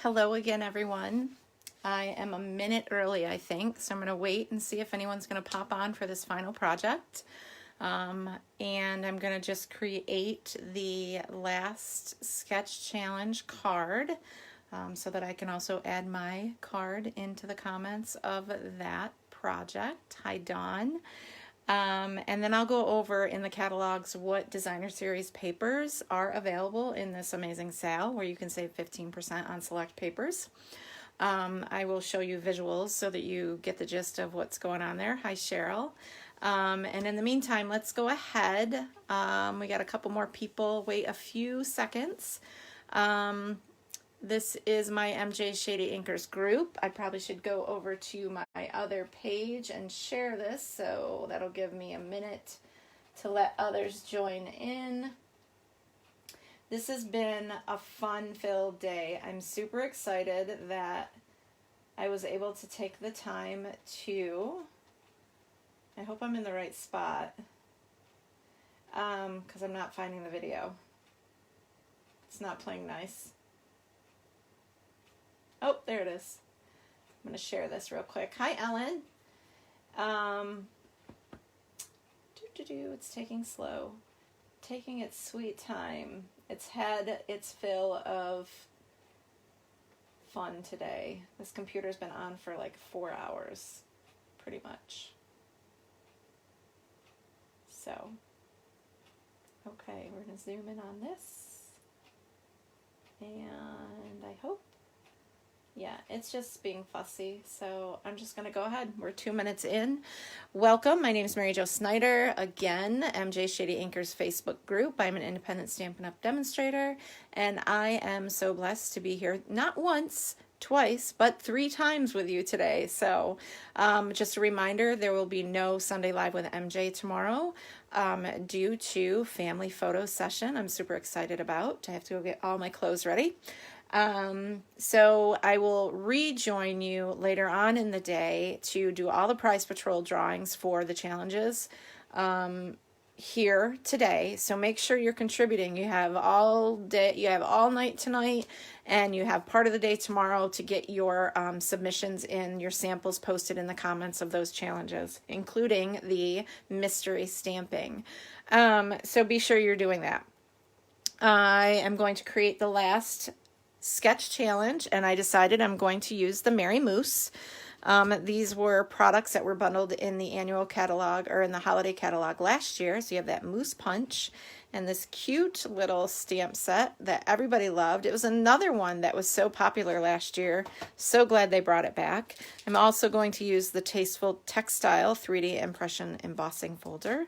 Hello again, everyone. I am a minute early, I think, so I'm going to wait and see if anyone's going to pop on for this final project. And I'm going to just create the last sketch challenge card so that I can also add my card into the comments of that project. Hi, Dawn. And then I'll go over in the catalogs what designer series papers are available in this amazing sale where you can save 15% on select papers. I will show you visuals so that you get the gist of what's going on there. Hi, Cheryl. And in the meantime, let's go ahead. We got a couple more people. Wait a few seconds. This is my MJ Shady Inkers group. I probably should go over to my other page and share this, so that'll give me a minute to let others join in. This has been a fun-filled day. I'm super excited that I was able to take the time to, I hope I'm in the right spot, because I'm not finding the video. It's not playing nice. Oh, there it is. I'm going to share this real quick. Hi, Ellen. It's taking slow. Taking its sweet time. It's had its fill of fun today. This computer's been on for like 4 hours, pretty much. So, okay, we're going to zoom in on this. And I hope. Yeah, it's just being fussy, so I'm just going to go ahead. We're 2 minutes in. Welcome. My name is Mary Jo Snyder. Again, MJ Shady Inkers Facebook group. I'm an independent Stampin' Up! Demonstrator, and I am so blessed to be here not once, twice, but 3 times with you today. So just a reminder, there will be no Sunday Live with MJ tomorrow due to family photo session I'm super excited about. I have to go get all my clothes ready. So I will rejoin you later on in the day to do all the Prize Patrol drawings for the challenges here today. So make sure you're contributing. You have all day, you have all night tonight, and you have part of the day tomorrow to get your submissions in, your samples posted in the comments of those challenges, including the mystery stamping. So be sure you're doing that. I am going to create the last sketch challenge, and I decided I'm going to use the Merry Moose. These were products that were bundled in the annual catalog or in the holiday catalog last year. So you have that Moose Punch and this cute little stamp set that everybody loved. It was another one that was so popular last year. So glad they brought it back. I'm also going to use the Tasteful Textile 3D Impression Embossing Folder.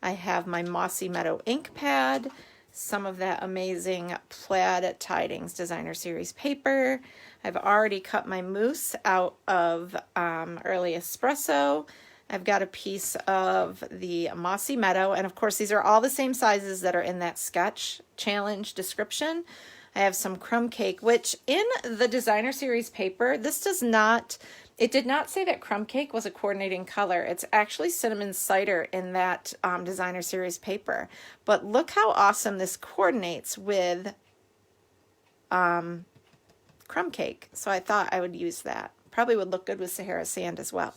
I have my Mossy Meadow ink pad, some of that amazing Plaid Tidings Designer Series paper. I've already cut my mousse out of Early Espresso. I've got a piece of the Mossy Meadow, and of course these are all the same sizes that are in that sketch challenge description. I have some crumb cake, which in the Designer Series paper, this does not, it did not say that crumb cake was a coordinating color. It's actually cinnamon cider in that Designer Series paper. But look how awesome this coordinates with crumb cake. So I thought I would use that. Probably would look good with Sahara Sand as well.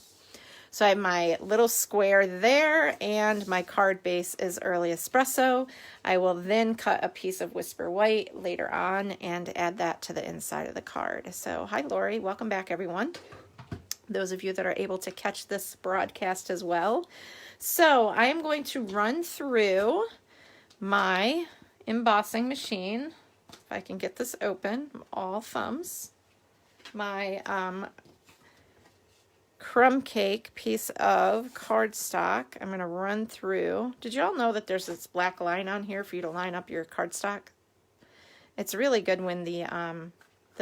So I have my little square there, and my card base is Early Espresso. I will then cut a piece of Whisper White later on and add that to the inside of the card. So hi, Lori. Welcome back, everyone. Those of you that are able to catch this broadcast as well. So I am going to run through my embossing machine. If I can get this open, all thumbs. My crumb cake piece of cardstock. I'm going to run through. Did you all know that there's this black line on here for you to line up your cardstock? It's really good when the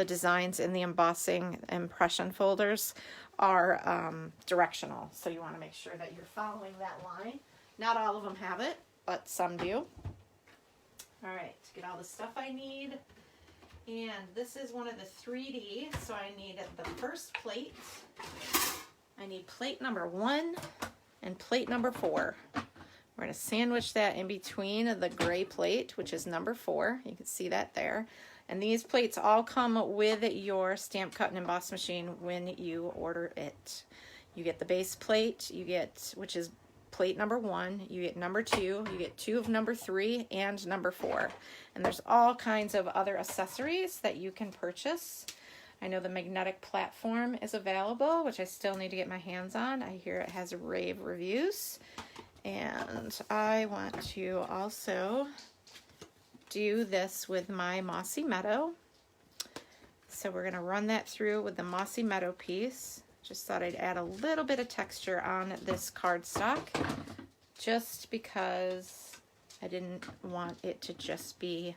designs in the embossing impression folders are directional. So you want to make sure that you're following that line. Not all of them have it, but some do. All right, to get all the stuff I need. And this is one of the 3D, so I need the first plate. I need plate number 1 and plate number 4. We're going to sandwich that in between the gray plate, which is number 4. You can see that there. And these plates all come with your Stamp Cut and Emboss machine when you order it. You get the base plate, you get, which is plate number 1, you get number 2, you get 2 of number 3 and number 4. And there's all kinds of other accessories that you can purchase. I know the magnetic platform is available, which I still need to get my hands on. I hear it has rave reviews. And I want to also do this with my Mossy Meadow. So we're going to run that through with the Mossy Meadow piece. Just thought I'd add a little bit of texture on this cardstock, just because I didn't want it to just be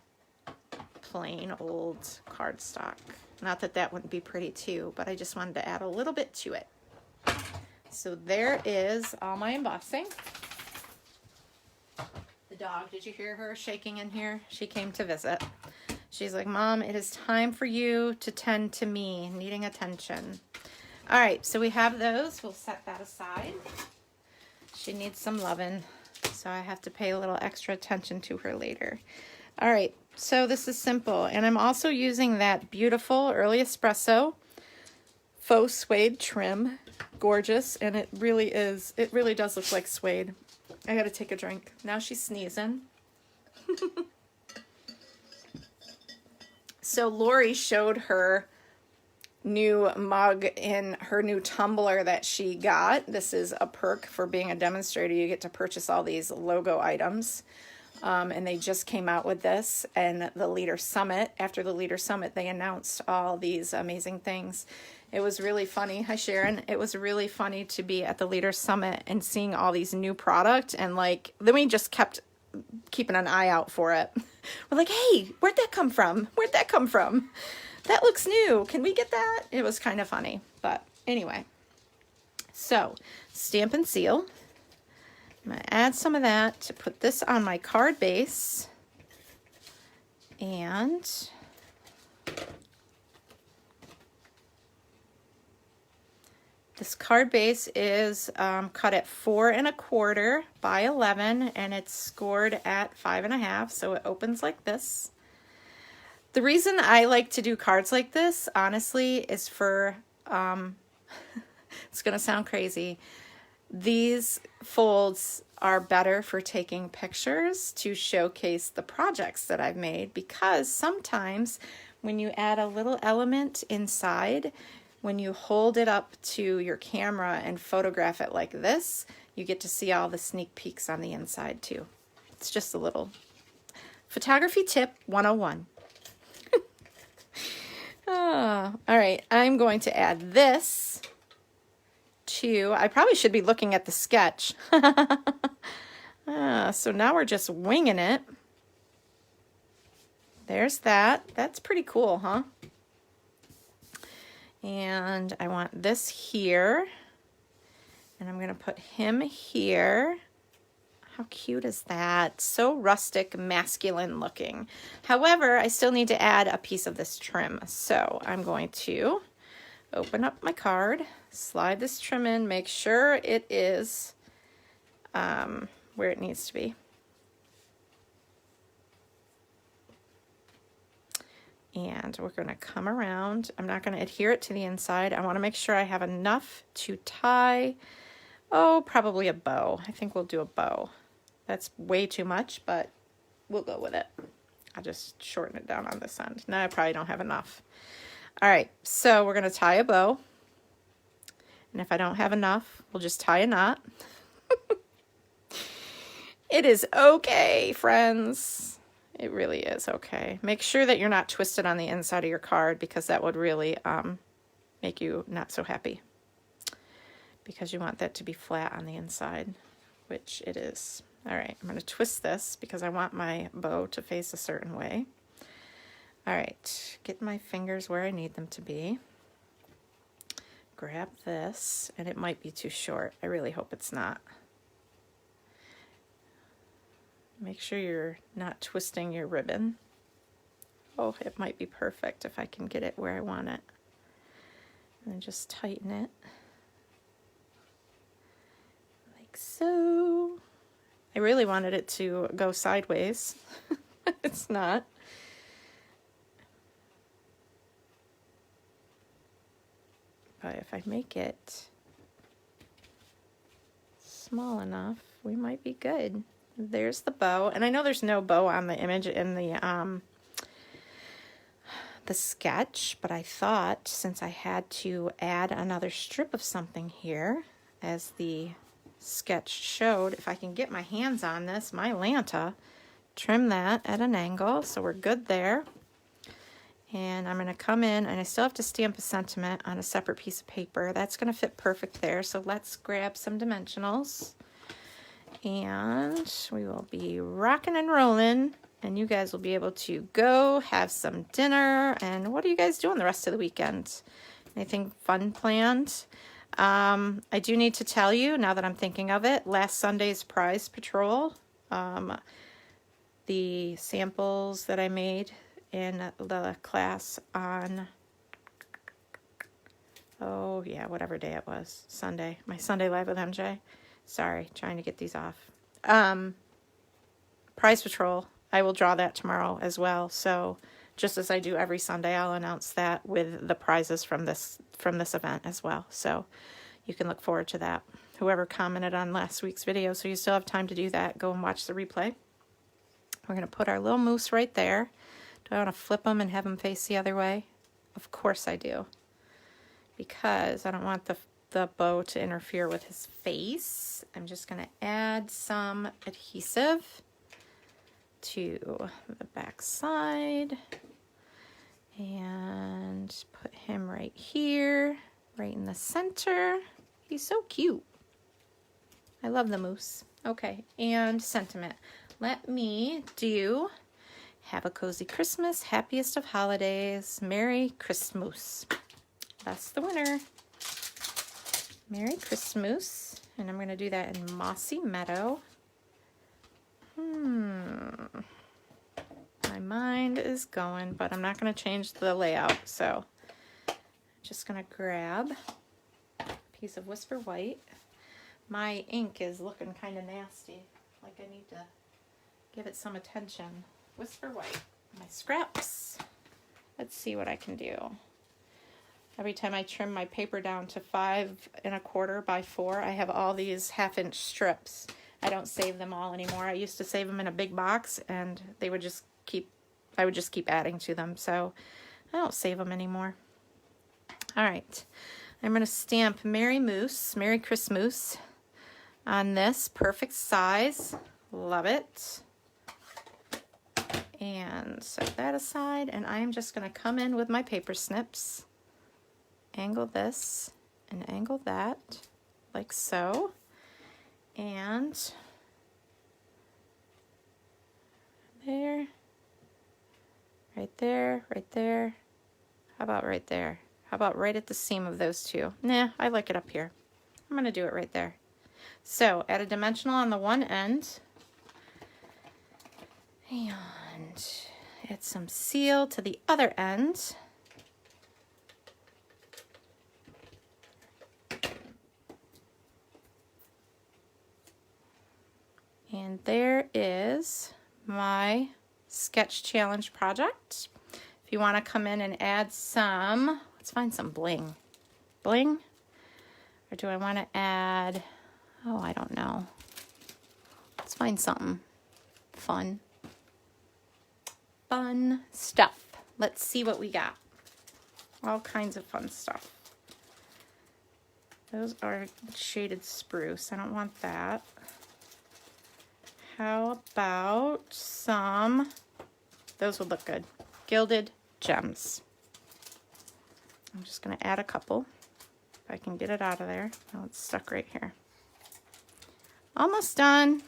plain old cardstock. Not that that wouldn't be pretty too, but I just wanted to add a little bit to it. So there is all my embossing. The dog, did you hear her shaking in here? She came to visit. She's like, Mom, it is time for you to tend to me, needing attention. All right, so we have those. We'll set that aside. She needs some loving, so I have to pay a little extra attention to her later. All right, so this is simple. And I'm also using that beautiful Early Espresso faux suede trim. Gorgeous, and it really does look like suede. I gotta take a drink. Now she's sneezing. So Lori showed her new mug in her new tumbler that she got. This is a perk for being a demonstrator. You get to purchase all these logo items. And they just came out with this, and the Leader Summit. After the Leader Summit, they announced all these amazing things. It was really funny. Hi, Sharon. It was really funny to be at the Leader Summit and seeing all these new product, and like, then we just kept keeping an eye out for it. We're like, hey, where'd that come from? Where'd that come from? That looks new. Can we get that? It was kind of funny, but anyway. So, stamp and seal. I'm going to add some of that to put this on my card base. And this card base is cut at 4 1/4 by 11, and it's scored at 5 1/2, so it opens like this. The reason I like to do cards like this, honestly, is for, it's going to sound crazy, these folds are better for taking pictures to showcase the projects that I've made, because sometimes when you add a little element inside, when you hold it up to your camera and photograph it like this, you get to see all the sneak peeks on the inside too. It's just a little photography tip 101. All right, I'm going to add this to, I probably should be looking at the sketch. So now we're just winging it. There's that. That's pretty cool, huh? And I want this here. And I'm going to put him here. How cute is that? So rustic, masculine looking. However, I still need to add a piece of this trim. So I'm going to open up my card, slide this trim in, make sure it is where it needs to be. And we're going to come around. I'm not going to adhere it to the inside. I want to make sure I have enough to tie, probably a bow. I think we'll do a bow. That's way too much, but we'll go with it. I'll just shorten it down on this end. Now I probably don't have enough. All right, so we're going to tie a bow. And if I don't have enough, we'll just tie a knot. It is okay, friends. It really is okay. Make sure that you're not twisted on the inside of your card, because that would really make you not so happy. Because you want that to be flat on the inside, which it is. All right, I'm going to twist this because I want my bow to face a certain way. All right, get my fingers where I need them to be. Grab this, and it might be too short. I really hope it's not. Make sure you're not twisting your ribbon. Oh, it might be perfect if I can get it where I want it. And then just tighten it. Like so. I really wanted it to go sideways. It's not. but if I make it small enough, we might be good. There's the bow, and I know there's no bow on the image in the sketch, but I thought since I had to add another strip of something here, as the sketch showed, if I can get my hands on this, my Lanta, trim that at an angle, so we're good there. And I'm going to come in, and I still have to stamp a sentiment on a separate piece of paper. That's going to fit perfect there, so let's grab some dimensionals. And we will be rocking and rolling, and you guys will be able to go have some dinner. And what are you guys doing the rest of the weekend? Anything fun planned? I do need to tell you, now that I'm thinking of it, last Sunday's prize patrol, the samples that I made in the class on, oh yeah, whatever day it was, Sunday, my Sunday Live with MJ. Sorry, trying to get these off. Prize Patrol, I will draw that tomorrow as well. So just as I do every Sunday, I'll announce that with the prizes from this event as well. So you can look forward to that. Whoever commented on last week's video, so you still have time to do that, go and watch the replay. We're going to put our little moose right there. Do I want to flip him and have him face the other way? Of course I do, because I don't want the bow to interfere with his face. I'm just going to add some adhesive to the back side and put him right here, right in the center. He's so cute. I love the moose. Okay, and sentiment. Let me do have a cozy Christmas, happiest of holidays, Merry Christmas. That's the winner. Merry Christmas. And I'm going to do that in Mossy Meadow. My mind is going, but I'm not going to change the layout. So I'm just going to grab a piece of Whisper White. My ink is looking kind of nasty. Like I need to give it some attention. Whisper White. My scraps. Let's see what I can do. Every time I trim my paper down to 5 1/4 by 4, I have all these 1/2-inch strips. I don't save them all anymore. I used to save them in a big box, and they would just keep, I would just keep adding to them. So I don't save them anymore. All right, I'm going to stamp Merry Moose, Merry Christmas on this perfect size. Love it. And set that aside, and I am just going to come in with my paper snips, angle this and angle that like so, and there, right there, right there. How about right there? How about right at the seam of those two? Nah, I like it up here. I'm going to do it right there. So add a dimensional on the one end and add some seal to the other end. And there is my sketch challenge project. If you want to come in and add some, let's find some bling. Bling? Or do I want to add, oh, I don't know. Let's find something fun. Fun stuff. Let's see what we got. All kinds of fun stuff. Those are shaded spruce. I don't want that. How about some, those would look good, gilded gems. I'm just going to add a couple, if I can get it out of there. Oh, it's stuck right here. Almost done.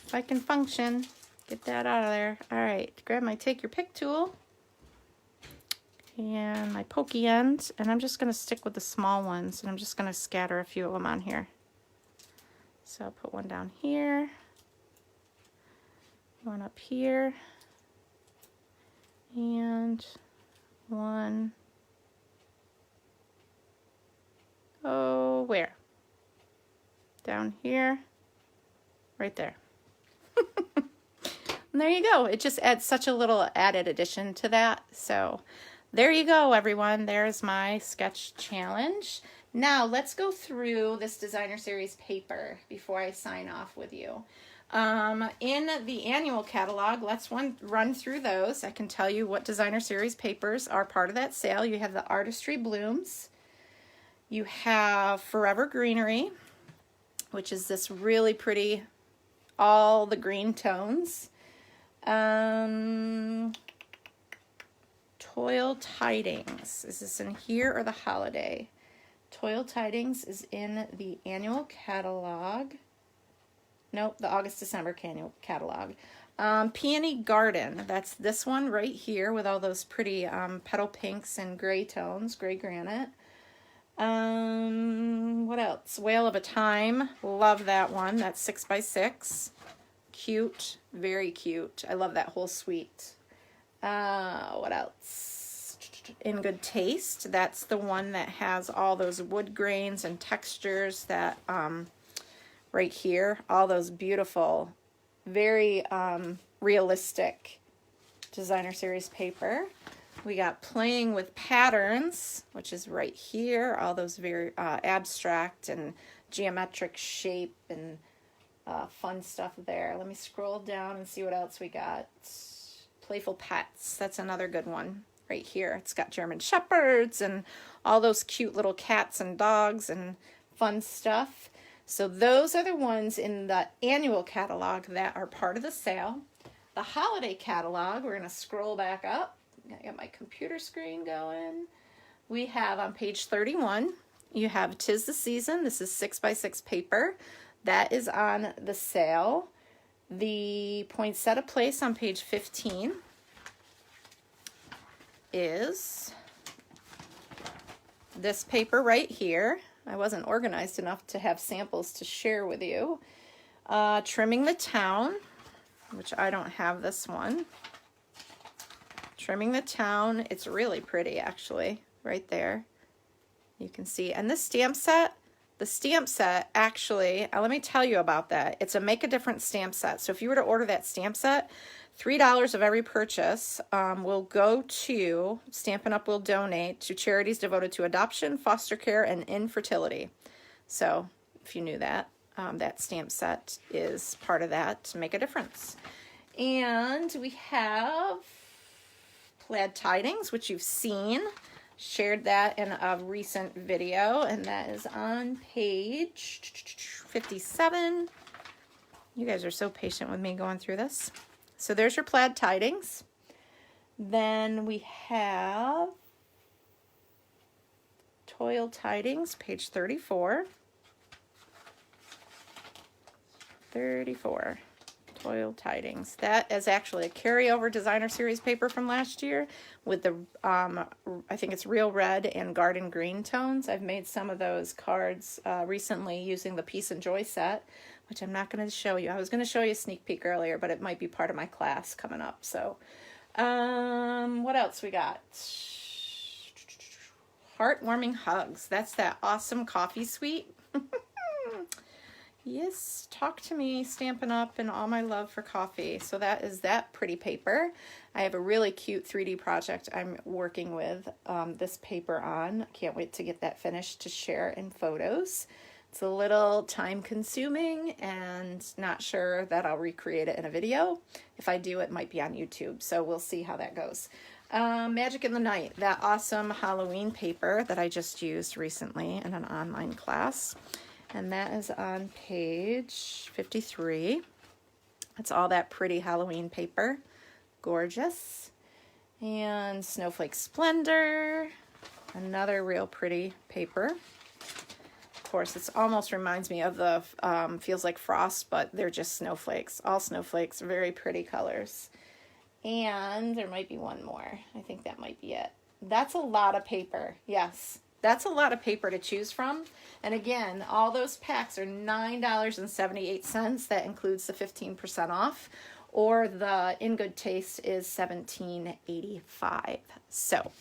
If I can function, get that out of there. All right, grab my Take Your Pick tool and my pokey ends, and I'm just going to stick with the small ones, and I'm just going to scatter a few of them on here. So I'll put one down here, one up here, and one, oh, where? Down here, right there. And there you go. It just adds such a little added addition to that. So there you go, everyone. There's my sketch challenge. Now let's go through this designer series paper before I sign off with you. In the annual catalog, let's run through those. I can tell you what designer series papers are part of that sale. You have the Artistry Blooms. You have Forever Greenery, which is this really pretty, all the green tones. Toil Tidings. Is this in here or the holiday? Toil Tidings is in the annual catalog. Nope, the August-December annual catalog. Peony Garden. That's this one right here with all those pretty petal pinks and gray tones, gray granite. What else? Whale of a Time. Love that one. That's 6x6. Cute. Very cute. I love that whole suite. What else? In Good Taste. That's the one that has all those wood grains and textures that right here. All those beautiful, very realistic designer series paper. We got Playing with Patterns, which is right here. All those very abstract and geometric shape and fun stuff there. Let me scroll down and see what else we got. Playful Pets. That's another good one right here. It's got German Shepherds and all those cute little cats and dogs and fun stuff. So those are the ones in the annual catalog that are part of the sale. The holiday catalog, we're going to scroll back up. I got my computer screen going. We have on page 31, you have 'Tis the Season. This is 6x6 paper. That is on the sale. The Poinsettia Place on page 15 is this paper right here. I wasn't organized enough to have samples to share with you. Trimming the Town, which I don't have this one. Trimming the Town. It's really pretty, actually, right there. You can see. And this stamp set, the stamp set, actually, let me tell you about that. It's a Make a Difference stamp set. So if you were to order that stamp set, $3 of every purchase will go to, Stampin' Up! Will donate to charities devoted to adoption, foster care, and infertility. So if you knew that, that stamp set is part of that to Make a Difference. And we have Plaid Tidings, which you've seen. Shared that in a recent video, and that is on page 57. You guys are so patient with me going through this. So there's your Plaid Tidings. Then we have Toil Tidings, page 34. 34. Toil Tidings. That is actually a carryover designer series paper from last year with the, I think it's Real Red and Garden Green tones. I've made some of those cards recently using the Peace and Joy set, which I'm not going to show you. I was going to show you a sneak peek earlier, but it might be part of my class coming up. So, what else we got? Heartwarming Hugs. That's that awesome coffee suite. Yes, talk to me, Stampin' Up! And all my love for coffee. So that is that pretty paper. I have a really cute 3D project I'm working with this paper on. Can't wait to get that finished to share in photos. It's a little time consuming and not sure that I'll recreate it in a video. If I do, it might be on YouTube. So we'll see how that goes. Magic in the Night, that awesome Halloween paper that I just used recently in an online class. And that is on page 53. It's all that pretty Halloween paper. Gorgeous. And Snowflake Splendor. Another real pretty paper. Of course, it almost reminds me of the Feels Like Frost, but they're just snowflakes. All snowflakes, very pretty colors. And there might be one more. I think that might be it. That's a lot of paper. Yes. That's a lot of paper to choose from. And again, all those packs are $9.78. That includes the 15% off. Or the In Good Taste is $17.85. So,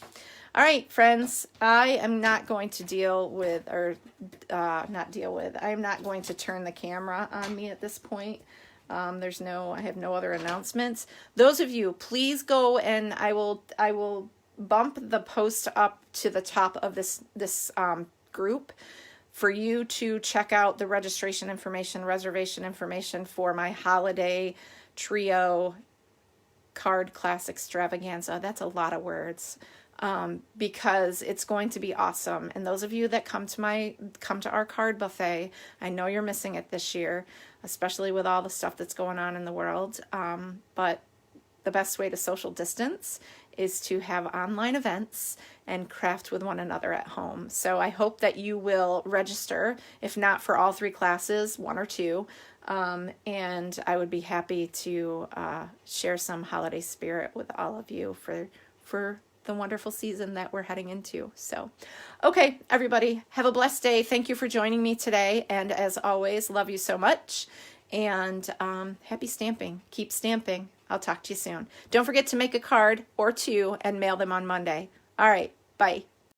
all right, friends, I am not going to I am not going to turn the camera on me at this point. I have no other announcements. Those of you, please go and I will bump the post up to the top of this group for you to check out the registration information, reservation information for my holiday trio card class extravaganza. That's a lot of words. Because it's going to be awesome. And those of you that come to our card buffet, I know you're missing it this year, especially with all the stuff that's going on in the world. But the best way to social distance is to have online events and craft with one another at home. So I hope that you will register, if not for all 3 classes, 1 or 2. And I would be happy to share some holiday spirit with all of you for the wonderful season that we're heading into. So, okay, everybody, have a blessed day. Thank you for joining me today. And as always, love you so much. And happy stamping. Keep stamping. I'll talk to you soon. Don't forget to make a card or 2 and mail them on Monday. All right, bye.